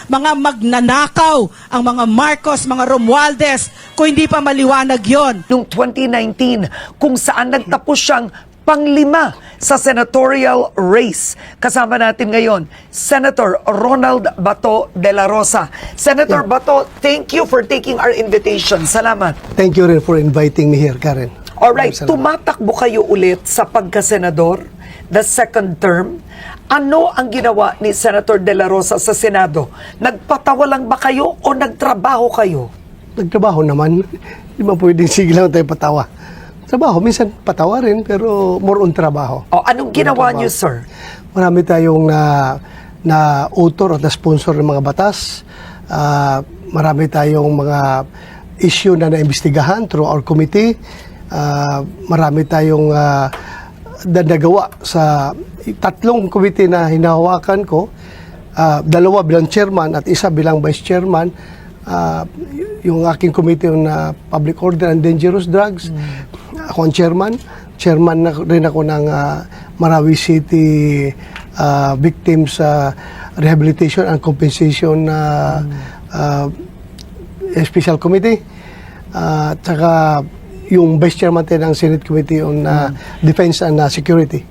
mga magnanakaw, ang mga Marcos, mga Romualdez, kung hindi pa maliwanag yon. Noong 2019, kung saan nagtapos siyang panglima sa senatorial race. Kasama natin ngayon, Senator Ronald Bato de la Rosa. Senator Bato, thank you for taking our invitation. Salamat. Thank you rin for inviting me here, Karen. Alright, Salamat. tumatakbo kayo ulit sa pagkasenador, the second term. Ano ang ginawa ni Senator de la Rosa sa Senado? Nagpatawa lang ba kayo o nagtrabaho kayo? Nagtrabaho naman. Di ba pwedeng sige lang tayo patawa? Trabaho, minsan patawa rin, pero more on trabaho. O, anong ginawa niyo, sir? Marami tayong na author at na sponsor ng mga batas. Marami tayong mga issue na naimbestigahan through our committee. Marami tayong nagawa sa tatlong committee na hinahawakan ko. Dalawa bilang chairman at isa bilang vice chairman. Yung aking committee on public order and dangerous drugs. Ako ang chairman. Chairman na rin ako ng Marawi City Victims Rehabilitation and Compensation Special Committee. Tsaka yung vice chairman din ng Senate Committee on Defense and Security.